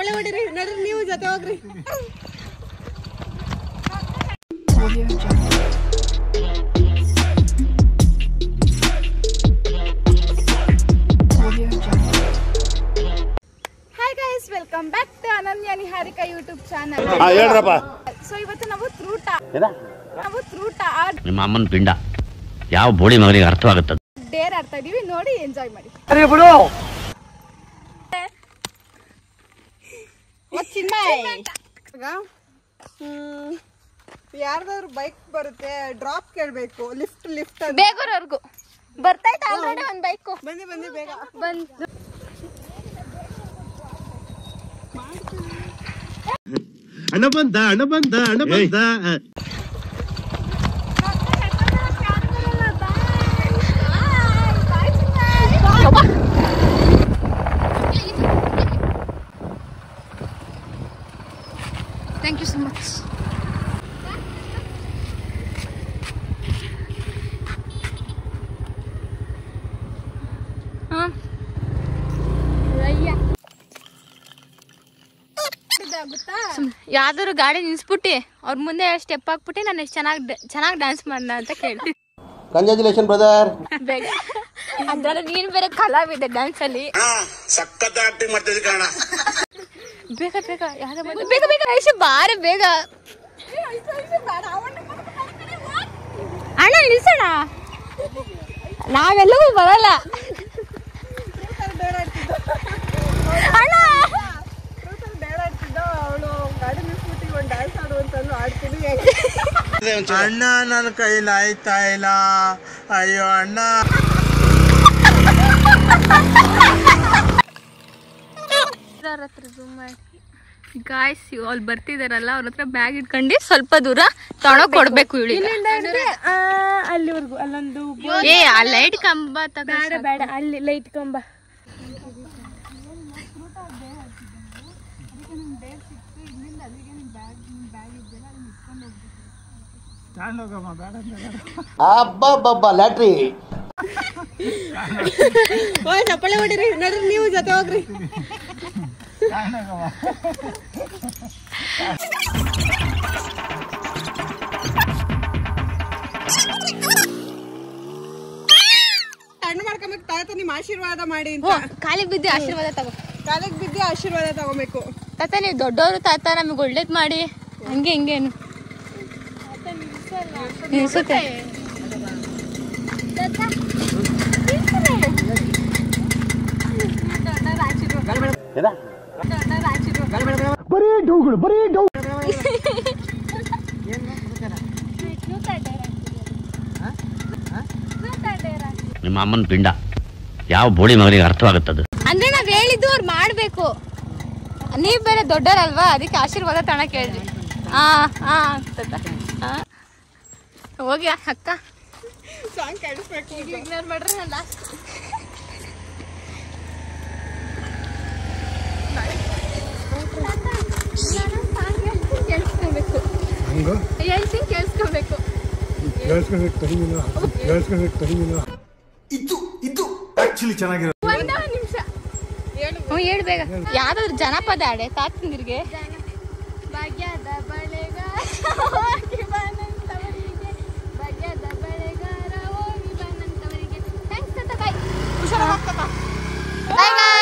ಚಪ್ಪಳೆ ಹೊಡಿರಿ ನಡ್ರಿ ನೀವು ಜೊತೆ ಹೋಗ್ರಿ. Hi guys, welcome back to Ananya Niharika YouTube channel. So ಇವತ್ತು ನಾವು ತ್ರೂಟ ನಿಮ್ಮ ಅಮ್ಮನ ಪಿಂಡ ಯಾವ ಬೋಳಿ ಮಗನಿಗೆ ಅರ್ಥವಾಗುತ್ತದೆ. ಡೇರ್ ಆಡ್ತಾ ಇದೀವಿ, ನೋಡಿ ಎಂಜಾಯ್ ಮಾಡಿ. ಯಾರ್ದಾದ್ರು ಬೈಕ್ ಬರುತ್ತೆ, ಡ್ರಾಪ್ ಕೇಳ್ಬೇಕು, ಲಿಫ್ಟ್ ಬೇಗೂರವರೆಗೂ ಬರ್ತೈತೆ ಆಲ್ರೆಡಿ ಒಂದ್ ಬೈಕು. ಬನ್ನಿ ಬೇಗ ಬಂದು ಹಣ ಬಂದ ಥ್ಯಾಂಕ್ ಯು ಸೊ ಮಚ್. ಯಾವ್ದಾದ್ರು ಗಾಡಿ ನಿಲ್ಸ್ಬಿಟ್ಟಿ ಅವ್ರ ಮುಂದೆ ಸ್ಟೆಪ್ ಹಾಕ್ಬಿಟ್ಟು ನಾನು ಎಷ್ಟು ಚೆನ್ನಾಗಿ ಡ್ಯಾನ್ಸ್ ಮಾಡ್ದ ಅಂತ ಕೇಳಿ. Congratulation brother. ಬೇಗ ಅದ್ರಲ್ಲಿ ನೀನ್ ಬೇರೆ ಕಲಾವಿದೆ ಡ್ಯಾನ್ಸ್ ಅಲ್ಲಿ. ಸಖತ್ ಆಕ್ಟಿಂಗ್ ಮಾಡ್ತಿದ್ದೆ ಕಾರಣ. ಬೇಗ ಬೇಗ ಐಶು ಬಾರೆ ಬೇಗ. ಅಣ್ಣ ನಿಲ್ಸೋಣ, ನಾವೆಲ್ಲವೂ ಬರಲ್ಲ ಅಣ್ಣ. ಅಣ್ಣ ನನ್ನ ಕೈಲಿ ಆಯ್ತಾ ಇಲ್ಲ, ಅಯ್ಯೋ ಅಣ್ಣ. ಗಾಯ್ಸ್ ಅಲ್ಲಿ ಬರ್ತಿದಾರಲ್ಲ, ಅವ್ರ ಹತ್ರ ಬ್ಯಾಗ್ ಇಟ್ಕೊಂಡು ಸ್ವಲ್ಪ ದೂರ ತಗೊಂಡೋಗಿ ಕೊಡ್ಬೇಕು. ಅಲ್ಲಿವರೆಗೂ ಅಲ್ಲೊಂದು ಏ ಆ ಲೈಟ್ ಕಂಬ ಬೇಡ ಅಲ್ಲಿ ಲೈಟ್ ಕಂಬ. ಲ್ಯಾಟ್ರಿ ಚಪ್ಪಳೆ ಹೊಡಿರಿ ನಡ್ರಿ ನೀವು ಜೊತೆ ಹೋಗ್ರಿ. ಹಣ್ಣು ಮಾಡ್ಕೊಬೇಕು ತಾತ, ನಿಮ್ ಆಶೀರ್ವಾದ ಮಾಡಿ ಅಂತ. ಕಾಲಿಗೆ ಬಿದ್ದು ಆಶೀರ್ವಾದ ತಗೋ. ಕಾಲಿಗೆ ಬಿದ್ದು ಆಶೀರ್ವಾದ ತಗೋಬೇಕು. ತಾತ ನೀವು ದೊಡ್ಡವರು ತಾತ, ನಮಗೆ ಒಳ್ಳೇದ್ ಮಾಡಿ. ಹಂಗೆ ಹಿಂಗೇನು ನಿಲ್ಸುತ್ತೆ. ನಿಮ್ಮ ಅಮ್ಮನ ಪಿಂಡ ಯಾವ ಬೋಳಿ ಮಗನಿಗೆ ಅರ್ಥವಾಗುತ್ತದೆ. ಅಂದ್ರೆ ನಾವ್ ಹೇಳಿದ್ದು ಅವ್ರು ಮಾಡ್ಬೇಕು. ನೀವ್ ಬೇರೆ ದೊಡ್ಡರಲ್ವಾ, ಅದಕ್ಕೆ ಆಶೀರ್ವಾದ ತಣ ಕೇಳ್ರಿ. ಹೋಗಿ ಅಕ್ಕ ಸಾಂಗ್ ಕೇಳಿಸ್ಬೇಕು. ಇಗ್ನೋರ್ ಮಾಡ್ರಿ. ನಾನು ಲಾಸ್ಟ್ ಕೇಳಿಸ್ಕೊಬೇಕು. ಇದು ಆಕ್ಚುಲಿ ಚೆನ್ನಾಗಿರೋ. ಒಂದೇ ಒಂದ್ ನಿಮಿಷ ಹೇಳು ಬೇಗ. ಯಾವ್ದಾದ್ರು ಜನಪದ ಆಡೆ ತಾತಂದಿರ್ಗೆ. ಭಾಗ್ಯದ ಬಳೆಗಾರ ಹೋಗಿ ಬನಂತವರಿಗೆ, ಭಾಗ್ಯದ ಬಳೆಗಾರ ಹೋಗಿ ಬನಂತವರಿಗೆ. ಥ್ಯಾಂಕ್ಸ್ ತಾತ, ಬಾಯ್. ಹುಷಾರಾಗ್ತಕ್ಕ. ಬಾಯ್ ಬಾಯ್.